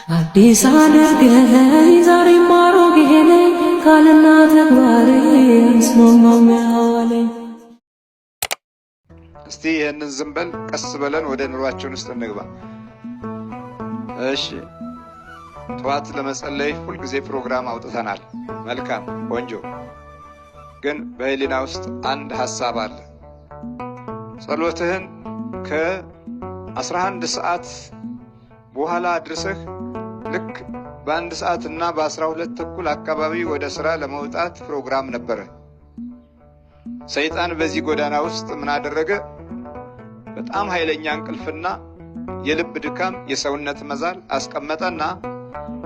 አዲስ አድርገኝ ዛሬ ማሮጌ ነኝ ካልና ተግባሬ ስማማው ያለኝ። እስቲ ይሄንን ዝም በል ቀስ ብለን ወደ ኑሯችን ውስጥ እንግባ። እሺ ጠዋት ለመጸለይ ሁልጊዜ ፕሮግራም አውጥተናል። መልካም ቆንጆ። ግን በህሊና ውስጥ አንድ ሐሳብ አለ። ጸሎትህን ከ11 ሰዓት በኋላ አድርሰህ ልክ በ1 ሰዓት እና በ12 ተኩል አካባቢ ወደ ሥራ ለመውጣት ፕሮግራም ነበረ። ሰይጣን በዚህ ጎዳና ውስጥ ምን አደረገ? በጣም ኃይለኛ እንቅልፍና የልብ ድካም፣ የሰውነት መዛል አስቀመጠና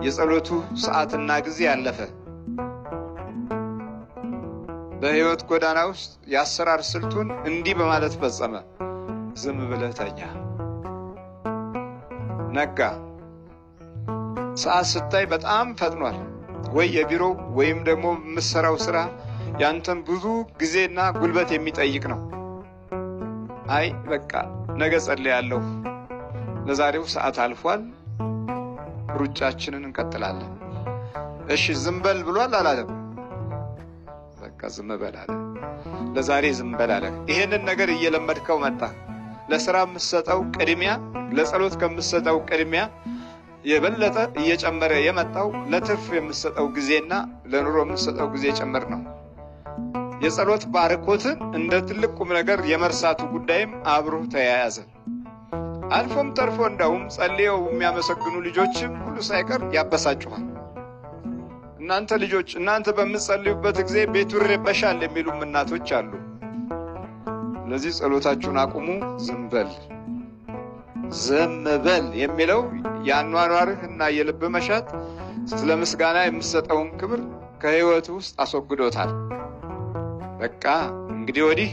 የጸሎቱ ሰዓትና ጊዜ ያለፈ። በሕይወት ጎዳና ውስጥ የአሰራር ስልቱን እንዲህ በማለት ፈጸመ። ዝም ብለህ ተኛ። ነጋ። ሰዓት ስታይ በጣም ፈጥኗል። ወይ የቢሮው ወይም ደግሞ የምትሰራው ስራ ያንተን ብዙ ጊዜና ጉልበት የሚጠይቅ ነው። አይ በቃ ነገ ጸልያለሁ፣ ለዛሬው ሰዓት አልፏል፣ ሩጫችንን እንቀጥላለን። እሺ ዝም በል ብሏል አላለም? በቃ ዝም በል አለ። ለዛሬ ዝም በል አለ። ይሄንን ነገር እየለመድከው መጣ። ለሥራ የምትሰጠው ቅድሚያ ለጸሎት ከምትሰጠው ቅድሚያ የበለጠ እየጨመረ የመጣው ለትርፍ የምትሰጠው ጊዜና ለኑሮ የምትሰጠው ጊዜ ጭምር ነው። የጸሎት ባርኮትን እንደ ትልቅ ቁም ነገር የመርሳቱ ጉዳይም አብሮ ተያያዘ። አልፎም ተርፎ እንደውም ጸልየው የሚያመሰግኑ ልጆችም ሁሉ ሳይቀር ያበሳጩሃል። እናንተ ልጆች እናንተ በምትጸልዩበት ጊዜ ቤቱ ይረበሻል የሚሉም እናቶች አሉ። ለዚህ ጸሎታችሁን አቁሙ፣ ዝም በል። ዝም በል የሚለው የአኗኗርህና የልብ መሻት ስለ ምስጋና የምትሰጠውን ክብር ከሕይወት ውስጥ አስወግዶታል። በቃ እንግዲህ ወዲህ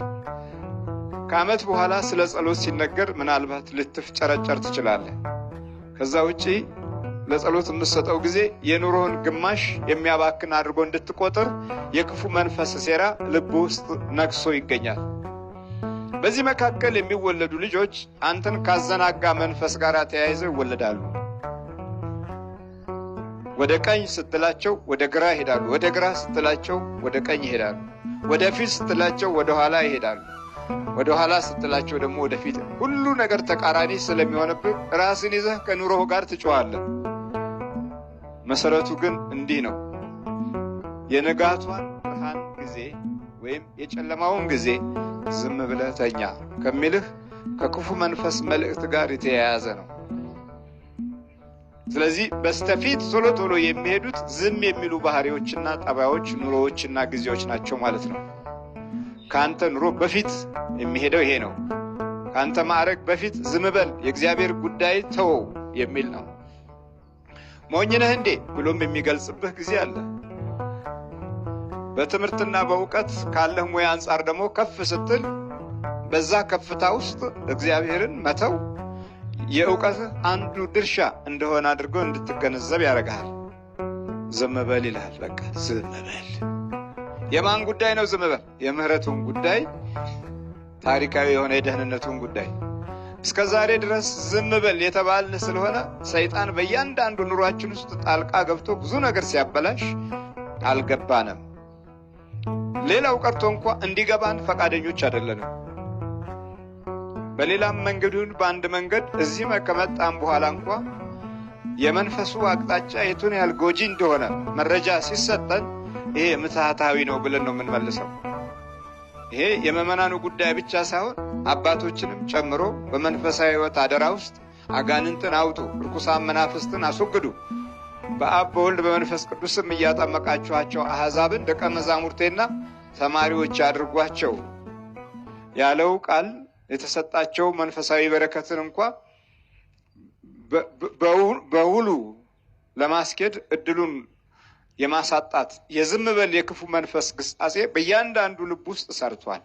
ከዓመት በኋላ ስለ ጸሎት ሲነገር ምናልባት ልትፍጨረጨር ትችላለህ። ከዛ ውጪ ለጸሎት የምትሰጠው ጊዜ የኑሮህን ግማሽ የሚያባክን አድርጎ እንድትቆጥር የክፉ መንፈስ ሴራ ልብ ውስጥ ነግሶ ይገኛል። በዚህ መካከል የሚወለዱ ልጆች አንተን ካዘናጋ መንፈስ ጋር ተያይዘው ይወለዳሉ። ወደ ቀኝ ስትላቸው ወደ ግራ ይሄዳሉ። ወደ ግራ ስትላቸው ወደ ቀኝ ይሄዳሉ። ወደ ፊት ስትላቸው ወደ ኋላ ይሄዳሉ። ወደ ኋላ ስትላቸው ደግሞ ወደ ፊት። ሁሉ ነገር ተቃራኒ ስለሚሆንብህ ራስን ይዘህ ከኑሮህ ጋር ትጮኻለህ። መሰረቱ ግን እንዲህ ነው። የንጋቷን ብርሃን ጊዜ ወይም የጨለማውን ጊዜ ዝም ብለህ ተኛ ከሚልህ ከክፉ መንፈስ መልእክት ጋር የተያያዘ ነው። ስለዚህ በስተፊት ቶሎ ቶሎ የሚሄዱት ዝም የሚሉ ባህሪዎችና ጠባዮች፣ ኑሮዎችና ጊዜዎች ናቸው ማለት ነው። ካንተ ኑሮ በፊት የሚሄደው ይሄ ነው። ካንተ ማዕረግ በፊት ዝም በል፣ የእግዚአብሔር ጉዳይ ተወው የሚል ነው። ሞኝ ነህ እንዴ ብሎም የሚገልጽብህ ጊዜ አለ። በትምህርትና በእውቀት ካለህ ሙያ አንጻር ደግሞ ከፍ ስትል በዛ ከፍታ ውስጥ እግዚአብሔርን መተው የእውቀትህ አንዱ ድርሻ እንደሆነ አድርጎ እንድትገነዘብ ያደርግሃል። ዝም በል ይልሃል። በቃ ዝም በል። የማን ጉዳይ ነው ዝም በል? የምህረቱን ጉዳይ፣ ታሪካዊ የሆነ የደህንነቱን ጉዳይ። እስከ ዛሬ ድረስ ዝም በል የተባልን ስለሆነ ሰይጣን በእያንዳንዱ ኑሯችን ውስጥ ጣልቃ ገብቶ ብዙ ነገር ሲያበላሽ አልገባንም። ሌላው ቀርቶ እንኳ እንዲገባን ፈቃደኞች አይደለንም። በሌላም መንገዱን በአንድ መንገድ እዚህ ከመጣን በኋላ እንኳ የመንፈሱ አቅጣጫ የቱን ያህል ጎጂ እንደሆነ መረጃ ሲሰጠን ይሄ ምትሃታዊ ነው ብለን ነው የምንመልሰው። ይሄ የመመናኑ ጉዳይ ብቻ ሳይሆን አባቶችንም ጨምሮ በመንፈሳዊ ሕይወት አደራ ውስጥ አጋንንትን አውጡ፣ ርኩሳን መናፍስትን አስወግዱ፣ በአብ በወልድ በመንፈስ ቅዱስም እያጠመቃችኋቸው አሕዛብን ደቀ መዛሙርቴና ተማሪዎች አድርጓቸው ያለው ቃል የተሰጣቸው መንፈሳዊ በረከትን እንኳ በውሉ ለማስኬድ እድሉን የማሳጣት የዝም በል የክፉ መንፈስ ግስጣሴ በእያንዳንዱ ልብ ውስጥ ሰርቷል።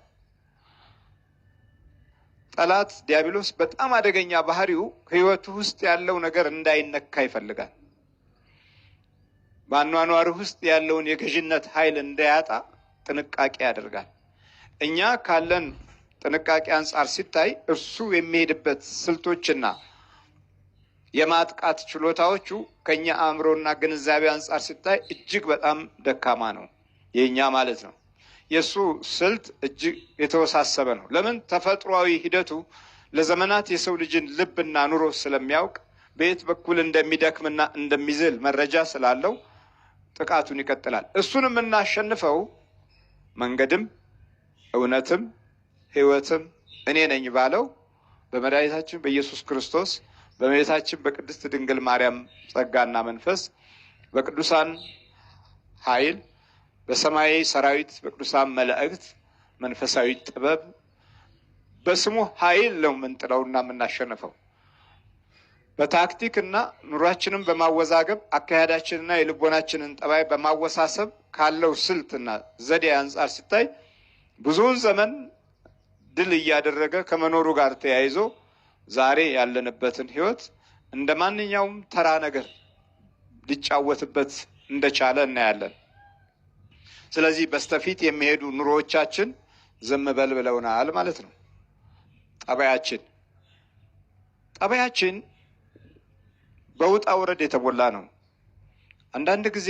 ጠላት ዲያብሎስ በጣም አደገኛ ባህሪው ሕይወቱ ውስጥ ያለው ነገር እንዳይነካ ይፈልጋል። በአኗኗርህ ውስጥ ያለውን የገዥነት ኃይል እንዳያጣ ጥንቃቄ ያደርጋል። እኛ ካለን ጥንቃቄ አንጻር ሲታይ እርሱ የሚሄድበት ስልቶችና የማጥቃት ችሎታዎቹ ከኛ አእምሮና ግንዛቤ አንጻር ሲታይ እጅግ በጣም ደካማ ነው፣ የኛ ማለት ነው። የሱ ስልት እጅግ የተወሳሰበ ነው። ለምን? ተፈጥሯዊ ሂደቱ ለዘመናት የሰው ልጅን ልብና ኑሮ ስለሚያውቅ በየት በኩል እንደሚደክምና እንደሚዝል መረጃ ስላለው ጥቃቱን ይቀጥላል። እሱን የምናሸንፈው መንገድም እውነትም ሕይወትም እኔ ነኝ ባለው በመድኃኒታችን በኢየሱስ ክርስቶስ በእመቤታችን በቅድስት ድንግል ማርያም ጸጋና መንፈስ በቅዱሳን ኃይል በሰማያዊ ሰራዊት በቅዱሳን መላእክት መንፈሳዊ ጥበብ በስሙ ኃይል ነው የምንጥለውና የምናሸንፈው። በታክቲክና ኑሯችንን በማወዛገብ አካሄዳችንና የልቦናችንን ጠባይ በማወሳሰብ ካለው ስልትና ዘዴ አንጻር ሲታይ ብዙውን ዘመን ድል እያደረገ ከመኖሩ ጋር ተያይዞ ዛሬ ያለንበትን ሕይወት እንደ ማንኛውም ተራ ነገር ሊጫወትበት እንደቻለ እናያለን። ስለዚህ በስተፊት የሚሄዱ ኑሮዎቻችን ዝም በል ብለውናል ማለት ነው። ጠባያችን በውጣ ውረድ የተሞላ ነው። አንዳንድ ጊዜ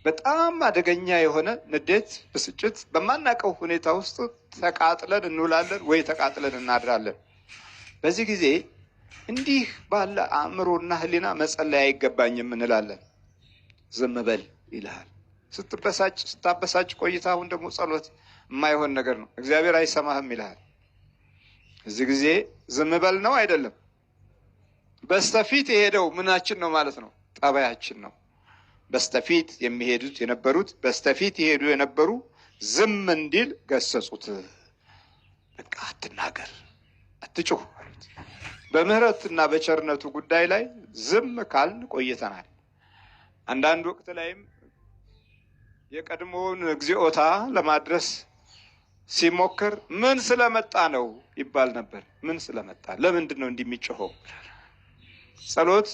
በጣም አደገኛ የሆነ ንዴት፣ ብስጭት በማናውቀው ሁኔታ ውስጥ ተቃጥለን እንውላለን ወይ ተቃጥለን እናድራለን። በዚህ ጊዜ እንዲህ ባለ አእምሮና ሕሊና መጸለይ አይገባኝም እንላለን። ዝም በል ይልሃል። ስታበሳጭ ቆይታ አሁን ደግሞ ጸሎት የማይሆን ነገር ነው። እግዚአብሔር አይሰማህም ይልሃል። እዚህ ጊዜ ዝም በል ነው አይደለም። በስተፊት የሄደው ምናችን ነው ማለት ነው? ጠባያችን ነው። በስተፊት በስተፊት የሄዱ የነበሩ ዝም እንዲል ገሰጹት። በቃ አትናገር፣ አትጩህ አሉት። በምህረትና በቸርነቱ ጉዳይ ላይ ዝም ካልን ቆይተናል። አንዳንድ ወቅት ላይም የቀድሞውን እግዚኦታ ለማድረስ ሲሞክር ምን ስለመጣ ነው ይባል ነበር። ምን ስለመጣ፣ ለምንድን ነው እንደሚጮኸው? ጸሎት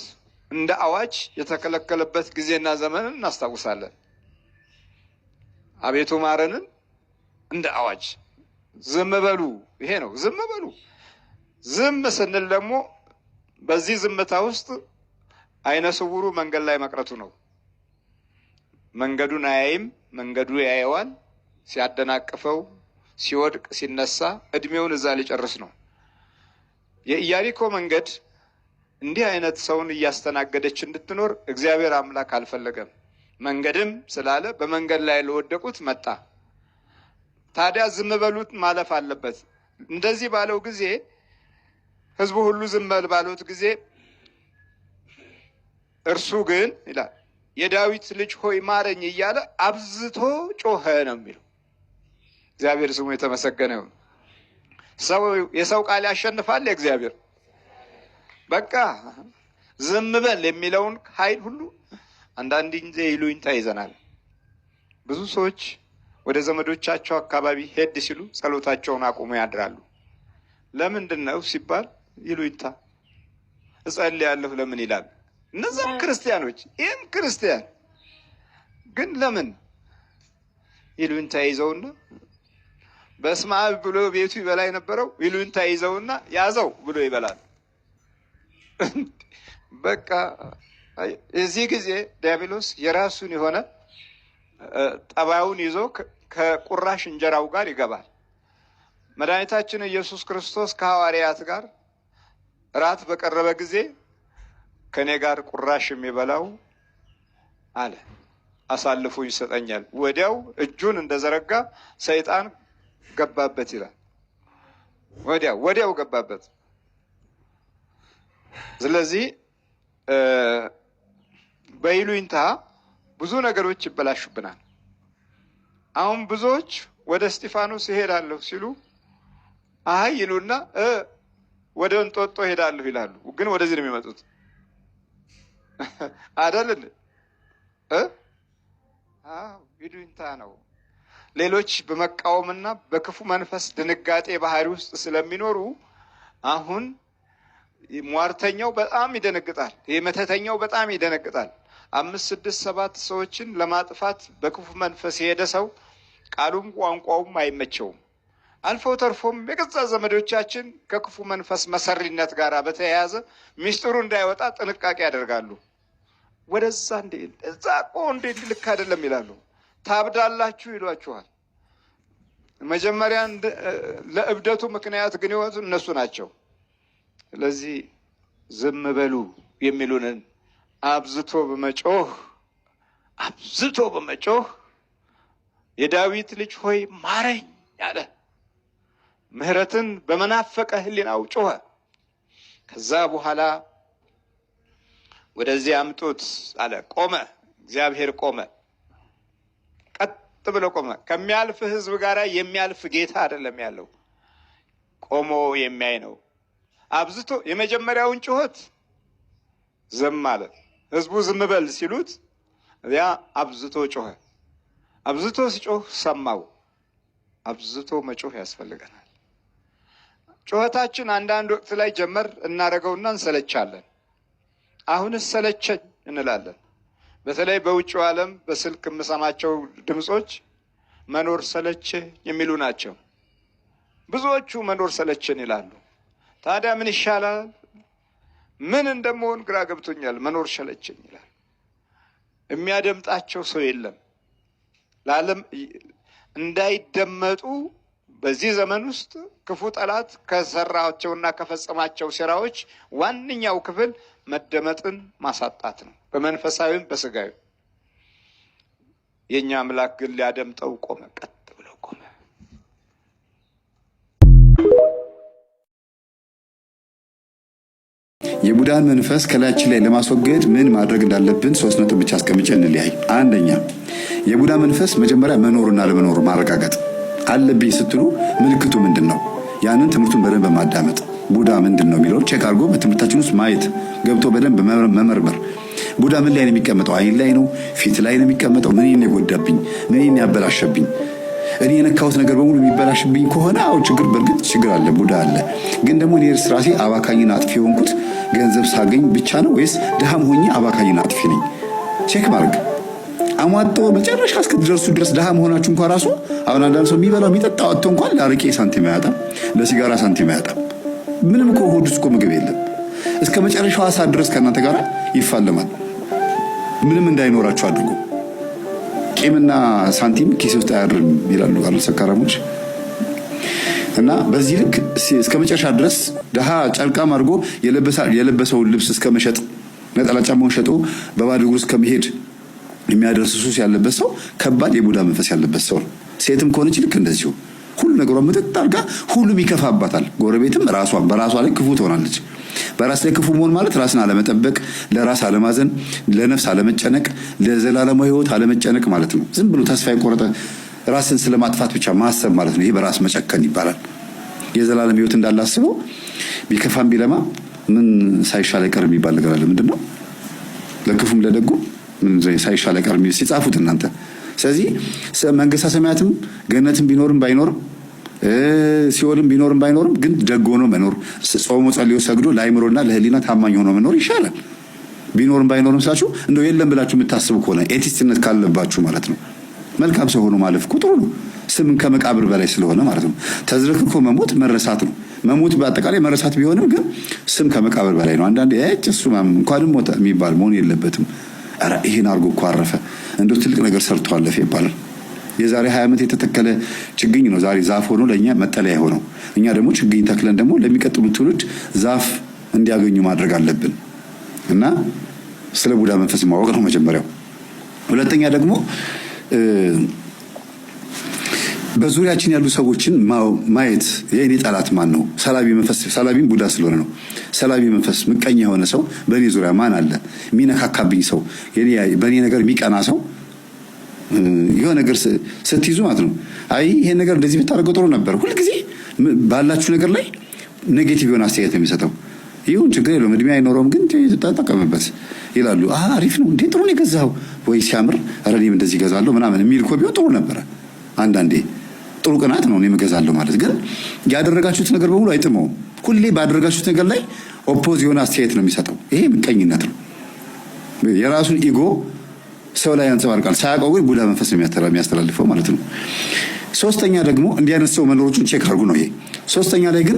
እንደ አዋጅ የተከለከለበት ጊዜና ዘመንን እናስታውሳለን። አቤቱ ማረንን እንደ አዋጅ ዝም በሉ፣ ይሄ ነው ዝም በሉ። ዝም ስንል ደግሞ በዚህ ዝምታ ውስጥ አይነ ስውሩ መንገድ ላይ መቅረቱ ነው። መንገዱን አያይም፣ መንገዱ ያየዋል። ሲያደናቅፈው፣ ሲወድቅ፣ ሲነሳ እድሜውን እዛ ሊጨርስ ነው። የኢያሪኮ መንገድ እንዲህ አይነት ሰውን እያስተናገደች እንድትኖር እግዚአብሔር አምላክ አልፈለገም። መንገድም ስላለ በመንገድ ላይ ለወደቁት መጣ። ታዲያ ዝም በሉት ማለፍ አለበት። እንደዚህ ባለው ጊዜ ሕዝቡ ሁሉ ዝም በል ባሉት ጊዜ እርሱ ግን ይላል የዳዊት ልጅ ሆይ ማረኝ እያለ አብዝቶ ጮኸ ነው የሚለው። እግዚአብሔር ስሙ የተመሰገነ ይሁን። የሰው ቃል ያሸንፋል የእግዚአብሔር። በቃ ዝም በል የሚለውን ኃይል ሁሉ አንዳንድ ጊዜ ይሉኝታ ይዘናል። ብዙ ሰዎች ወደ ዘመዶቻቸው አካባቢ ሄድ ሲሉ ጸሎታቸውን አቁሞ ያድራሉ። ለምንድን ነው ሲባል ይሉኝታ። እጸልያለሁ ለምን ይላል። እነዛም ክርስቲያኖች፣ ይህም ክርስቲያን ግን ለምን ይሉኝታ ይዘውና በስመ አብ ብሎ ቤቱ ይበላ የነበረው ይሉኝታ ይዘውና ያዘው ብሎ ይበላል። በቃ እዚህ ጊዜ ዲያብሎስ የራሱን የሆነ ጠባዩን ይዞ ከቁራሽ እንጀራው ጋር ይገባል። መድኃኒታችን ኢየሱስ ክርስቶስ ከሐዋርያት ጋር እራት በቀረበ ጊዜ ከኔ ጋር ቁራሽ የሚበላው አለ አሳልፎ ይሰጠኛል። ወዲያው እጁን እንደዘረጋ ሰይጣን ገባበት ይላል። ወዲያው ገባበት። ስለዚህ በይሉኝታ ብዙ ነገሮች ይበላሹብናል። አሁን ብዙዎች ወደ እስጢፋኖስ እሄዳለሁ ሲሉ አይ ይሉና ወደ እንጦጦ እሄዳለሁ ይላሉ። ግን ወደዚህ ነው የሚመጡት አይደል? ይሉኝታ ነው። ሌሎች በመቃወምና በክፉ መንፈስ ድንጋጤ ባህሪ ውስጥ ስለሚኖሩ አሁን ሟርተኛው በጣም ይደነግጣል። የመተተኛው በጣም ይደነግጣል። 5፣ 6፣ 7 ሰዎችን ለማጥፋት በክፉ መንፈስ የሄደ ሰው ቃሉም ቋንቋውም አይመቸውም። አልፈው ተርፎም የገዛ ዘመዶቻችን ከክፉ መንፈስ መሰሪነት ጋር በተያያዘ ሚስጥሩ እንዳይወጣ ጥንቃቄ ያደርጋሉ። ወደዛ እንዴ እዛ እኮ እንዴ ልክ አይደለም ይላሉ። ታብዳላችሁ ይሏችኋል። መጀመሪያ ለእብደቱ ምክንያት ግን የሆኑት እነሱ ናቸው። ስለዚህ ዝም በሉ የሚሉንን አብዝቶ በመጮህ የዳዊት ልጅ ሆይ ማረኝ ያለ ምህረትን በመናፈቀ ሕሊናው ጮኸ። ከዛ በኋላ ወደዚህ አምጡት አለ። ቆመ። እግዚአብሔር ቆመ። ቀጥ ብሎ ቆመ። ከሚያልፍ ሕዝብ ጋር የሚያልፍ ጌታ አይደለም ያለው፣ ቆሞ የሚያይ ነው። አብዝቶ የመጀመሪያውን ጩኸት ዝም አለ። ሕዝቡ ዝም በል ሲሉት ያ አብዝቶ ጮኸ። አብዝቶ ሲጮህ ሰማው። አብዝቶ መጮህ ያስፈልገናል። ጩኸታችን አንዳንድ ወቅት ላይ ጀመር እናደርገውና እንሰለቻለን። አሁንስ ሰለቸኝ እንላለን። በተለይ በውጭው ዓለም በስልክ የምሰማቸው ድምጾች መኖር ሰለቸኝ የሚሉ ናቸው። ብዙዎቹ መኖር ሰለቸን ይላሉ። ታዲያ ምን ይሻላል? ምን እንደምሆን ግራ ገብቶኛል። መኖር ሰለቸኝ ይላል። የሚያደምጣቸው ሰው የለም። ለዓለም እንዳይደመጡ በዚህ ዘመን ውስጥ ክፉ ጠላት ከሰራቸውና ከፈጸማቸው ሥራዎች ዋነኛው ክፍል መደመጥን ማሳጣት ነው፣ በመንፈሳዊም በስጋዊ። የኛ አምላክ ግን ሊያደምጠው ቆመ። ቀጥ ብሎ ቆመ። የቡዳን መንፈስ ከላያችን ላይ ለማስወገድ ምን ማድረግ እንዳለብን 3 ነጥብ ብቻ አስቀምጬ እንለያይ። አንደኛ፣ የቡዳ መንፈስ መጀመሪያ መኖርና ለመኖር ማረጋገጥ አለብኝ ስትሉ ምልክቱ ምንድን ነው? ያንን ትምህርቱን በደንብ ማዳመጥ፣ ቡዳ ምንድን ነው የሚለው ቼክ አድርጎ በትምህርታችን ውስጥ ማየት፣ ገብቶ በደንብ መመርመር። ቡዳ ምን ላይ ነው የሚቀመጠው? አይን ላይ ነው? ፊት ላይ ነው የሚቀመጠው? ምን የጎዳብኝ? ምን ያበላሸብኝ? እኔ የነካሁት ነገር በሙሉ የሚበላሽብኝ ከሆነ አዎ ችግር፣ በእርግጥ ችግር አለ፣ ቡዳ አለ። ግን ደግሞ እኔ ራሴ አባካኝና አጥፊ የሆንኩት ገንዘብ ሳገኝ ብቻ ነው ወይስ ድሃም ሆኜ አባካኝና አጥፊ ነኝ? ቼክ ማድረግ። አሟጦ መጨረሻ እስክትደርሱ ድረስ ድሃ መሆናችሁ እንኳን ራሱ አሁን አንዳንድ ሰው የሚበላው የሚጠጣው አጥቶ እንኳን ለአረቄ ሳንቲም አያጣም፣ ለሲጋራ ሳንቲም አያጣም። ምንም እኮ ሆድ ውስጥ እኮ ምግብ የለም። እስከ መጨረሻው ሰዓት ድረስ ከእናንተ ጋር ይፋለማል። ምንም እንዳይኖራችሁ አድርጎ ቂምና ሳንቲም ኪስ ውስጥ አያድርም ይላሉ አሉ ሰካራሞች። እና በዚህ ልክ እስከ መጨረሻ ድረስ ድሃ ጨርቃም አድርጎ የለበሰውን ልብስ እስከ መሸጥ፣ ነጠላ ጫማውን ሸጦ በባዶ እግሩ እስከ መሄድ የሚያደርስ ሱስ ያለበት ሰው ከባድ የቡዳ መንፈስ ያለበት ሰው ነው። ሴትም ከሆነች ልክ እንደዚሁ ሁሉ ነገሯን ምጥጥ አድርጋ ሁሉም ይከፋባታል። ጎረቤትም በራሷ ላይ ክፉ ትሆናለች። በራስ ላይ ክፉ መሆን ማለት ራስን አለመጠበቅ፣ ለራስ አለማዘን፣ ለነፍስ አለመጨነቅ፣ ለዘላለማዊ ሕይወት አለመጨነቅ ማለት ነው። ዝም ብሎ ተስፋ የቆረጠ ራስን ስለማጥፋት ብቻ ማሰብ ማለት ነው። ይሄ በራስ መጨከን ይባላል። የዘላለም ሕይወት እንዳላስበው ቢከፋም ቢለማ ምን ሳይሻል አይቀርም የሚባል ነገር አለ። ምንድን ነው? ለክፉም ለደጉ ምን ሳይሻል አይቀርም ሲጻፉት እናንተ። ስለዚህ መንግስተ ሰማያትም ገነትም ቢኖርም ባይኖርም ሲኦልም ቢኖርም ባይኖርም ግን ደግ ሆኖ መኖር፣ ጾሞ ጸልዮ ሰግዶ ለአይምሮና ለህሊና ታማኝ ሆኖ መኖር ይሻላል። ቢኖርም ባይኖርም ሳችሁ እንደው የለም ብላችሁ የምታስቡ ከሆነ ኤቲስትነት ካለባችሁ ማለት ነው። መልካም ሰው ሆኖ ማለፍ ጥሩ ነው። ስምን ከመቃብር በላይ ስለሆነ ማለት ነው። ተዝረክርኮ መሞት መረሳት ነው። መሞት በአጠቃላይ መረሳት ቢሆንም ግን ስም ከመቃብር በላይ ነው። አንዳንዴ እሱ እንኳንም ሞተ የሚባል መሆን የለበትም። ኧረ ይሄን አድርጎ እኮ አረፈ እንደው ትልቅ ነገር ሰርቶ አለፈ ይባላል። የዛሬ 20 ዓመት የተተከለ ችግኝ ነው ዛሬ ዛፍ ሆኖ ለእኛ መጠለያ ሆነው። እኛ ደግሞ ችግኝ ተክለን ደግሞ ለሚቀጥሉት ትውልድ ዛፍ እንዲያገኙ ማድረግ አለብን እና ስለ ቡዳ መንፈስ ማወቅ ነው መጀመሪያው። ሁለተኛ ደግሞ በዙሪያችን ያሉ ሰዎችን ማየት። የእኔ ጠላት ማን ነው? ሰላቢ መንፈስ። ሰላቢም ቡዳ ስለሆነ ነው። ሰላቢ መንፈስ፣ ምቀኛ የሆነ ሰው በእኔ ዙሪያ ማን አለ? የሚነካካብኝ ሰው፣ በእኔ ነገር የሚቀና ሰው የሆነ ነገር ስትይዙ ማለት ነው። አይ ይሄን ነገር እንደዚህ ብታደርገው ጥሩ ነበር። ሁልጊዜ ባላችሁ ነገር ላይ ኔጌቲቭ የሆነ አስተያየት ነው የሚሰጠው። ይሁን ችግር የለውም እድሜ አይኖረውም ግን ተጠቀምበት ይላሉ። አሪፍ ነው እንዴ ጥሩ ነው የገዛኸው ወይ ሲያምር፣ ኧረ እኔም እንደዚህ እገዛለሁ ምናምን የሚል እኮ ቢሆን ጥሩ ነበረ። አንዳንዴ ጥሩ ቅናት ነው እኔም እገዛለሁ ማለት። ግን ያደረጋችሁት ነገር በሙሉ አይጥመውም። ሁሌ ባደረጋችሁት ነገር ላይ ኦፖዝ የሆነ አስተያየት ነው የሚሰጠው። ይሄ ምቀኝነት ነው። የራሱን ኢጎ ሰው ላይ ያንጸባርቃል። ሳያውቀው ግን ቡዳ መንፈስ ነው የሚያስተላልፈው ማለት ነው። ሶስተኛ ደግሞ እንዲህ አይነት ሰው መኖሮቹን ቼክ አድርጉ ነው ይሄ። ሶስተኛ ላይ ግን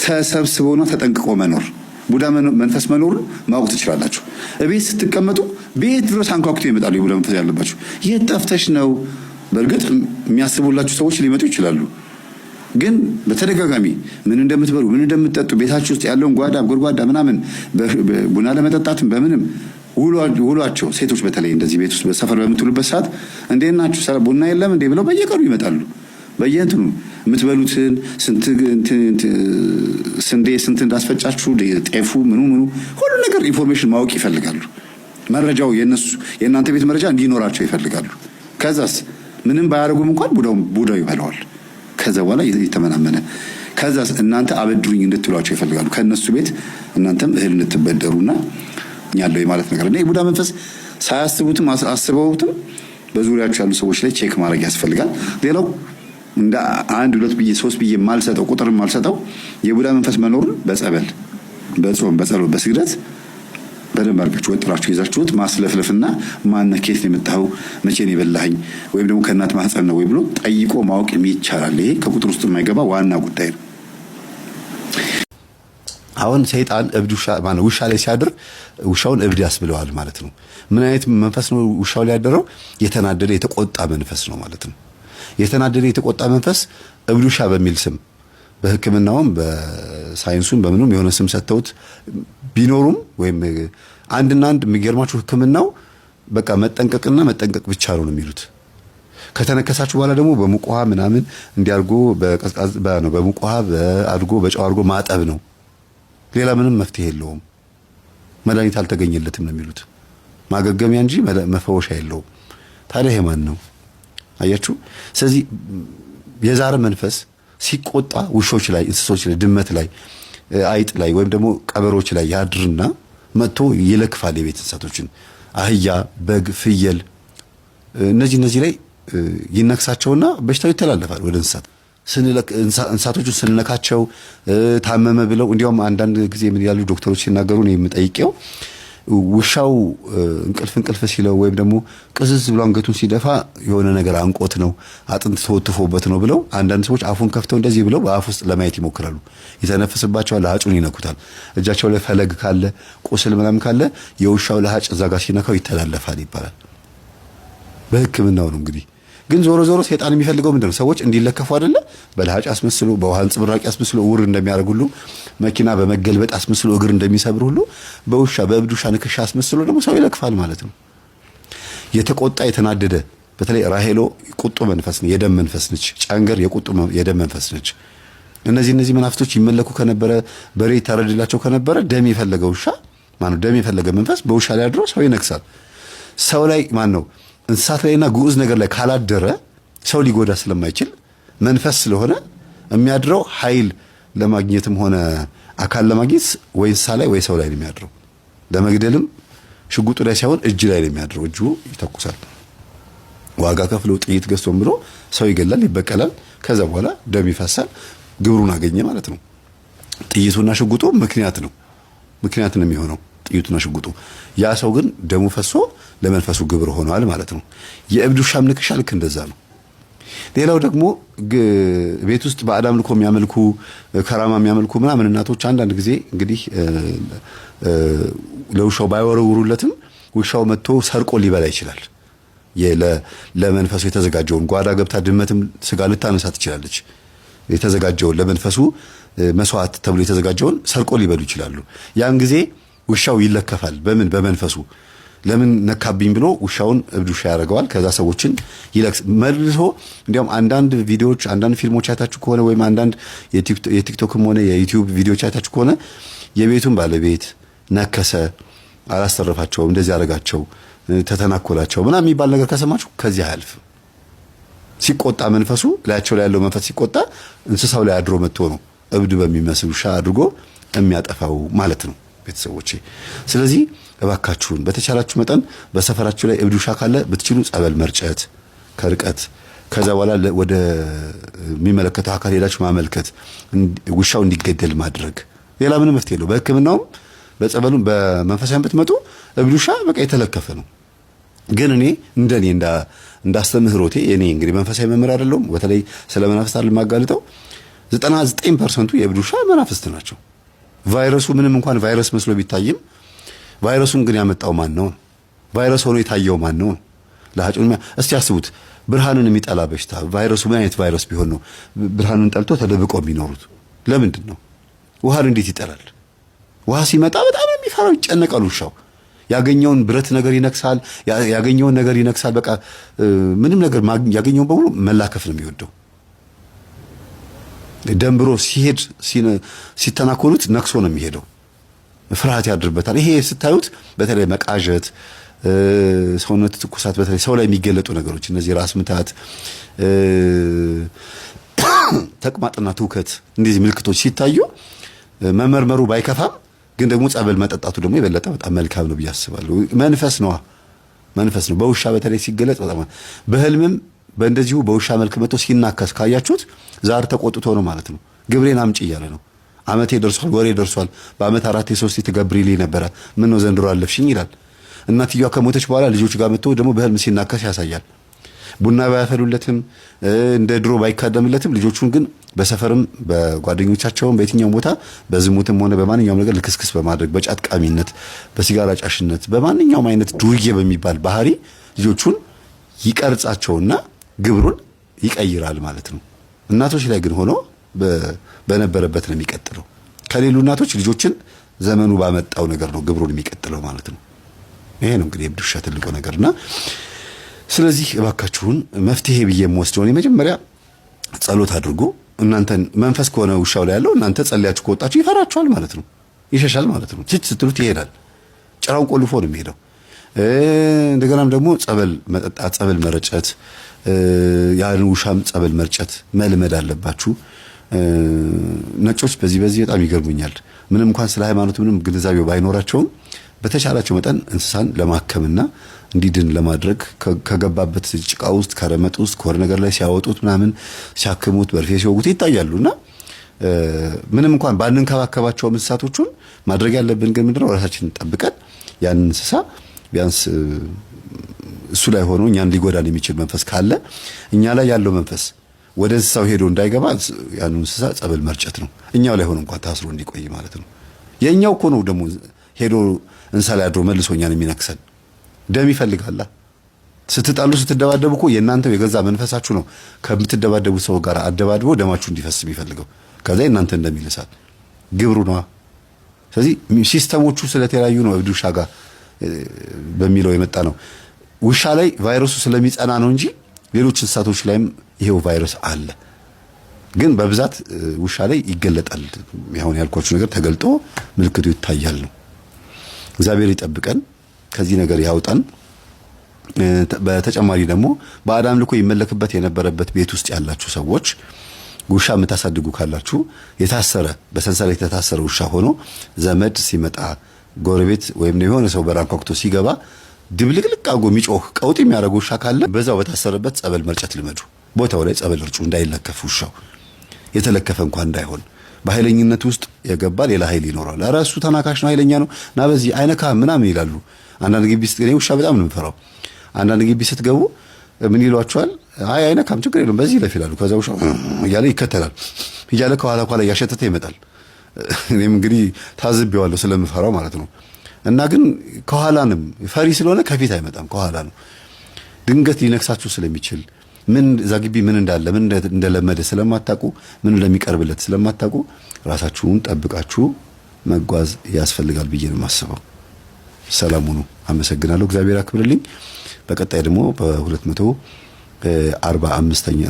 ተሰብስቦና ተጠንቅቆ መኖር፣ ቡዳ መንፈስ መኖሩን ማወቅ ትችላላችሁ። እቤት ስትቀመጡ ቤት ድረስ አንኳኩቶ ይመጣሉ የቡዳ መንፈስ ያለባችሁ። የት ጠፍተሽ ነው? በእርግጥ የሚያስቡላችሁ ሰዎች ሊመጡ ይችላሉ። ግን በተደጋጋሚ ምን እንደምትበሉ ምን እንደምትጠጡ ቤታችሁ ውስጥ ያለውን ጓዳ ጎድጓዳ ምናምን ቡና ለመጠጣትም በምንም ውሏቸው ሴቶች በተለይ እንደዚህ ቤት ውስጥ በሰፈር በምትውሉበት ሰዓት እንዴት ናችሁ ቡና የለም እንዴ ብለው በየቀኑ ይመጣሉ። በየእንትኑ የምትበሉትን ስንዴ ስንት እንዳስፈጫችሁ ጤፉ ምኑ ሁሉ ነገር ኢንፎርሜሽን ማወቅ ይፈልጋሉ። መረጃው የእናንተ ቤት መረጃ እንዲኖራቸው ይፈልጋሉ። ከዛስ ምንም ባያደርጉም እንኳን ቡዳው ይበላዋል። ከዛ በኋላ የተመናመነ ከዛስ እናንተ አበድሩኝ እንድትሏቸው ይፈልጋሉ። ከነሱ ቤት እናንተም እህል እንድትበደሩና ያለው የማለት ነገር እና የቡዳ መንፈስ ሳያስቡትም አስበውትም በዙሪያቸው ያሉ ሰዎች ላይ ቼክ ማድረግ ያስፈልጋል። ሌላው እንደ 1 2 ብዬ 3 ብዬ ማልሰጠው ቁጥር ማልሰጠው የቡዳ መንፈስ መኖሩን በጸበል በጾም በጸሎት በስግደት በደንብ አድርጋችሁ ወጥራችሁ ይዛችሁት ማስለፍለፍና ማነህ ከየት ነው የመጣኸው መቼ ነው የበላኸኝ ወይም ደግሞ ከእናት ማህፀን ነው ወይ ብሎ ጠይቆ ማወቅ ይቻላል። ይሄ ከቁጥር ውስጥ የማይገባ ዋና ጉዳይ ነው። አሁን ሰይጣን እብድ ውሻ ላይ ሲያድር ውሻውን እብድ ያስብለዋል ማለት ነው። ምን አይነት መንፈስ ነው ውሻው ላይ ያደረው? የተናደደ የተቆጣ መንፈስ ነው ማለት ነው። የተናደደ የተቆጣ መንፈስ እብድ ውሻ በሚል ስም በሕክምናውም በሳይንሱም በምኑም የሆነ ስም ሰጥተውት ቢኖሩም ወይም አንድና አንድ የሚገርማችሁ ሕክምናው በቃ መጠንቀቅና መጠንቀቅ ብቻ ነው የሚሉት። ከተነከሳችሁ በኋላ ደግሞ በሙቅ ውሃ ምናምን እንዲያርጎ በሙቅ ውሃ አድርጎ በጨው አድርጎ ማጠብ ነው። ሌላ ምንም መፍትሄ የለውም። መድኃኒት አልተገኘለትም ነው የሚሉት። ማገገሚያ እንጂ መፈወሻ የለውም። ታዲያ ይሄ ማን ነው? አያችሁ። ስለዚህ የዛር መንፈስ ሲቆጣ ውሾች ላይ፣ እንስሶች ላይ፣ ድመት ላይ፣ አይጥ ላይ ወይም ደግሞ ቀበሮች ላይ ያድርና መጥቶ ይለክፋል። የቤት እንስሳቶችን አህያ፣ በግ፣ ፍየል እነዚህ ላይ ይነክሳቸውና በሽታው ይተላለፋል ወደ እንስሳት። እንስሳቶቹን ስንነካቸው ታመመ ብለው እንዲያውም አንዳንድ ጊዜ ምን ያሉ ዶክተሮች ሲናገሩ ነው የምጠይቀው፣ ውሻው እንቅልፍ ሲለው ወይም ደግሞ ቅዝዝ ብሎ አንገቱን ሲደፋ የሆነ ነገር አንቆት ነው አጥንት ተወትፎበት ነው ብለው አንዳንድ ሰዎች አፉን ከፍተው እንደዚህ ብለው በአፍ ውስጥ ለማየት ይሞክራሉ። ይተነፍስባቸዋል፣ ለሀጩን ይነኩታል። እጃቸው ላይ ፈለግ ካለ ቁስል ምናምን ካለ የውሻው ለሀጭ እዛ ጋር ሲነካው ይተላለፋል ይባላል። በሕክምናው ነው እንግዲህ። ግን ዞሮ ሰይጣን የሚፈልገው ምንድነው? ሰዎች እንዲለከፉ አይደለ? በለሃጭ አስመስሎ በውሃ ጽብራቂ አስመስሎ ውር እንደሚያደርግ ሁሉ መኪና በመገልበጥ አስመስሎ እግር እንደሚሰብር ሁሉ በውሻ በእብድ ውሻ ንክሻ አስመስሎ ደግሞ ሰው ይለክፋል ማለት ነው። የተቆጣ የተናደደ በተለይ ራሄሎ ቁጡ መንፈስ ነው፣ የደም መንፈስ ነች። ጫንገር የቁጡ የደም መንፈስ ነች። እነዚህ መናፍስቶች ይመለኩ ከነበረ በሬ ታረድላቸው ከነበረ ደም የፈለገ ውሻ ማነው? ደም የፈለገ መንፈስ በውሻ ላይ አድሮ ሰው ይነክሳል። ሰው ላይ ማን ነው? እንስሳት ላይና ግዑዝ ነገር ላይ ካላደረ ሰው ሊጎዳ ስለማይችል መንፈስ ስለሆነ የሚያድረው ኃይል ለማግኘትም ሆነ አካል ለማግኘት ወይ እንስሳ ላይ ወይ ሰው ላይ ነው የሚያድረው። ለመግደልም ሽጉጡ ላይ ሳይሆን እጅ ላይ ነው የሚያድረው። እጁ ይተኩሳል። ዋጋ ከፍሎ ጥይት ገዝቶም ብሎ ሰው ይገላል፣ ይበቀላል። ከዛ በኋላ ደም ይፈሳል። ግብሩን አገኘ ማለት ነው። ጥይቱና ሽጉጡ ምክንያት ነው የሚሆነው ጥይቱና ሽጉጡ። ያ ሰው ግን ደሙ ፈሶ ለመንፈሱ ግብር ሆኗል ማለት ነው። የእብድ ውሻም ንክሻ ልክ እንደዛ ነው። ሌላው ደግሞ ቤት ውስጥ በአዳም ልኮ የሚያመልኩ ከራማ የሚያመልኩ ምናምን እናቶች አንዳንድ ጊዜ እንግዲህ ለውሻው ባይወረውሩለትም ውሻው መጥቶ ሰርቆ ሊበላ ይችላል። ለመንፈሱ የተዘጋጀውን ጓዳ ገብታ ድመትም ስጋ ልታነሳ ትችላለች። የተዘጋጀውን ለመንፈሱ መስዋዕት ተብሎ የተዘጋጀውን ሰርቆ ሊበሉ ይችላሉ። ያን ጊዜ ውሻው ይለከፋል። በመንፈሱ ለምን ነካብኝ ብሎ ውሻውን እብድ ውሻ ያደርገዋል። ከዛ ሰዎችን ይለክስ መልሶ። እንዲያውም አንዳንድ ቪዲዮዎች አንዳንድ ፊልሞች አይታችሁ ከሆነ ወይም አንዳንድ የቲክቶክም ሆነ የዩቲዩብ ቪዲዮዎች አይታችሁ ከሆነ የቤቱን ባለቤት ነከሰ፣ አላስተረፋቸውም፣ እንደዚህ አደረጋቸው፣ ተተናኮላቸው ምናምን የሚባል ነገር ከሰማችሁ ከዚህ አያልፍ። ሲቆጣ መንፈሱ ላያቸው ላይ ያለው መንፈስ ሲቆጣ እንስሳው ላይ አድሮ መጥቶ ነው እብድ በሚመስል ውሻ አድርጎ የሚያጠፋው ማለት ነው ቤተሰቦቼ። ስለዚህ እባካችሁን በተቻላችሁ መጠን በሰፈራችሁ ላይ እብድ ውሻ ካለ ብትችሉ ጸበል መርጨት ከርቀት፣ ከዛ በኋላ ወደ የሚመለከተው አካል ሄዳችሁ ማመልከት፣ ውሻው እንዲገደል ማድረግ። ሌላ ምንም መፍትሄ የለው። በሕክምናውም በጸበሉም በመንፈሳዊም ብትመጡ እብድ ውሻ በቃ የተለከፈ ነው። ግን እኔ እንደኔ እንዳስተምህሮቴ እኔ እንግዲህ መንፈሳዊ መምህር አይደለሁም። በተለይ ስለ መናፍስት አልማጋልጠው 99% የእብድ ውሻ መናፍስት ናቸው። ቫይረሱ ምንም እንኳን ቫይረስ መስሎ ቢታይም ቫይረሱን ግን ያመጣው ማን ነው? ቫይረስ ሆኖ የታየው ማን ነው? ለሐጩን እስቲ አስቡት። ብርሃንን የሚጠላ በሽታ ቫይረሱ ምን አይነት ቫይረስ ቢሆን ነው ብርሃንን ጠልቶ ተደብቆ የሚኖሩት? ለምንድን ነው? ውሃን እንዴት ይጠላል? ውሃ ሲመጣ በጣም የሚፈራው ይጨነቃል ውሻው። ያገኘውን ብረት ነገር ይነክሳል፣ ያገኘውን ነገር ይነክሳል። በቃ ምንም ነገር ያገኘውን በሙሉ መላከፍ ነው የሚወደው። ደንብሮ ሲሄድ ሲተናኮሉት ነክሶ ነው የሚሄደው። ፍርሃት ያድርበታል። ይሄ ስታዩት በተለይ መቃዠት፣ ሰውነት ትኩሳት፣ በተለይ ሰው ላይ የሚገለጡ ነገሮች እነዚህ ራስ ምታት፣ ተቅማጥና ትውከት እንደዚህ ምልክቶች ሲታዩ መመርመሩ ባይከፋም ግን ደግሞ ጸበል መጠጣቱ ደግሞ የበለጠ በጣም መልካም ነው ብዬ አስባለሁ። መንፈስ ነው። በውሻ በተለይ ሲገለጥ በጣም በህልምም በእንደዚሁ በውሻ መልክ መጥቶ ሲናከስ ካያችሁት ዛር ተቆጥቶ ነው ማለት ነው። ግብሬን አምጪ እያለ ነው። አመቴ ደርሷል፣ ወሬ ደርሷል፣ በአመት 4 3 ትገብሪልኝ ነበረ፣ ምን ነው ዘንድሮ አለፍሽኝ ይላል። እናትየዋ ከሞተች በኋላ ልጆቹ ጋር መጥቶ ደግሞ በህልም ሲናከስ ያሳያል። ቡና ባያፈሉለትም እንደ ድሮ ባይካደምለትም ልጆቹን ግን በሰፈርም በጓደኞቻቸውም በየትኛውም ቦታ በዝሙትም ሆነ በማንኛውም ነገር ልክስክስ በማድረግ በጫት ቃሚነት፣ በሲጋራ ጫሽነት፣ በማንኛውም አይነት ዱርዬ በሚባል ባህሪ ልጆቹን ይቀርጻቸውና ግብሩን ይቀይራል ማለት ነው። እናቶች ላይ ግን ሆኖ በነበረበት ነው የሚቀጥለው። ከሌሉ እናቶች ልጆችን ዘመኑ ባመጣው ነገር ነው ግብሩን የሚቀጥለው ማለት ነው። ይሄ ነው እንግዲህ የእብድ ውሻ ትልቁ ነገርና ስለዚህ እባካችሁን መፍትሄ ብዬ የምወስደው መጀመሪያ ጸሎት አድርጎ እናንተን መንፈስ ከሆነ ውሻው ላይ ያለው እናንተ ጸልያችሁ ከወጣችሁ ይፈራችኋል ማለት ነው፣ ይሸሻል ማለት ነው። ችት ስትሉት ይሄዳል። ጭራውን ቆልፎ ነው የሚሄደው። እንደገናም ደግሞ ጸበል መጠጣት፣ ጸበል መረጨት፣ ያን ውሻም ጸበል መርጨት መልመድ አለባችሁ። ነጮች በዚህ በጣም ይገርሙኛል። ምንም እንኳን ስለ ሃይማኖት ምንም ግንዛቤው ባይኖራቸውም በተቻላቸው መጠን እንስሳን ለማከምና እንዲድን ለማድረግ ከገባበት ጭቃ ውስጥ ከረመጥ ውስጥ ከሆነ ነገር ላይ ሲያወጡት ምናምን ሲያክሙት በርፌ ሲወጉት ይታያሉና ምንም እንኳን ባንንከባከባቸው እንስሳቶቹን ማድረግ ያለብን ግን ምንድነው ራሳችንን ጠብቀን ያን እንስሳ ቢያንስ እሱ ላይ ሆኖ እኛን ሊጎዳን የሚችል መንፈስ ካለ እኛ ላይ ያለው መንፈስ ወደ እንስሳው ሄዶ እንዳይገባ ያን እንስሳ ጸበል መርጨት ነው። እኛው ላይ ሆኖ እንኳን ታስሮ እንዲቆይ ማለት ነው። የኛው እኮ ነው ደግሞ ሄዶ እንስሳ ላይ አድሮ መልሶ እኛን የሚነክሰን። ደም ይፈልጋል። ስትጣሉ ስትደባደቡ እኮ የእናንተው የገዛ መንፈሳችሁ ነው ከምትደባደቡ ሰው ጋር አደባድቦ ደማችሁ እንዲፈስ የሚፈልገው። ከዛ እናንተ እንደሚልሳል ግብሩ ነው። ስለዚህ ሲስተሞቹ ስለተለያዩ ነው እብድ ውሻ ጋር በሚለው የመጣ ነው። ውሻ ላይ ቫይረሱ ስለሚጸና ነው እንጂ ሌሎች እንስሳቶች ላይም ይሄው ቫይረስ አለ። ግን በብዛት ውሻ ላይ ይገለጣል። ያሁን ያልኳችሁ ነገር ተገልጦ ምልክቱ ይታያል ነው። እግዚአብሔር ይጠብቀን፣ ከዚህ ነገር ያውጣን። በተጨማሪ ደግሞ በአዳም ልኮ ይመለክበት የነበረበት ቤት ውስጥ ያላችሁ ሰዎች ውሻ የምታሳድጉ ካላችሁ የታሰረ በሰንሰለት የታሰረ ውሻ ሆኖ ዘመድ ሲመጣ ጎረቤት ወይም የሆነ ሰው በራንኳክቶ ሲገባ ድብልቅልቅ አጎ የሚጮህ ቀውጥ የሚያደርግ ውሻ ካለ በዛው በታሰረበት ጸበል መርጨት ልመዱ። ቦታው ላይ ጸበል እርጩ፣ እንዳይለከፍ ውሻው የተለከፈ እንኳን እንዳይሆን። በኃይለኝነት ውስጥ የገባ ሌላ ኃይል ይኖራል። ኧረ እሱ ተናካሽ ነው፣ ኃይለኛ ነው እና በዚህ አይነካ ምናምን ይላሉ። አንዳንድ ግቢ ስትገቡ ውሻ በጣም ነው የምፈራው። አንዳንድ ግቢ ስትገቡ ምን ይሏቸዋል? አይ አይነካም ችግር የለውም በዚህ ለፍ ይላሉ። ከዛ ውሻ እያለ ይከተላል፣ እያለ ከኋላ እያሸተተ ይመጣል። እኔም እንግዲህ ታዝቤዋለሁ ስለምፈራው ማለት ነው። እና ግን ከኋላንም ፈሪ ስለሆነ ከፊት አይመጣም፣ ከኋላ ነው። ድንገት ሊነክሳችሁ ስለሚችል ምን እዛ ግቢ ምን እንዳለ ምን እንደለመደ ስለማታውቁ ምን እንደሚቀርብለት ስለማታውቁ ራሳችሁን ጠብቃችሁ መጓዝ ያስፈልጋል ብዬ ነው የማስበው። ሰላም ሁኑ። አመሰግናለሁ። እግዚአብሔር አክብርልኝ። በቀጣይ ደግሞ በ245ኛ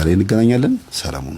ላይ እንገናኛለን። ሰላም ሁኑ።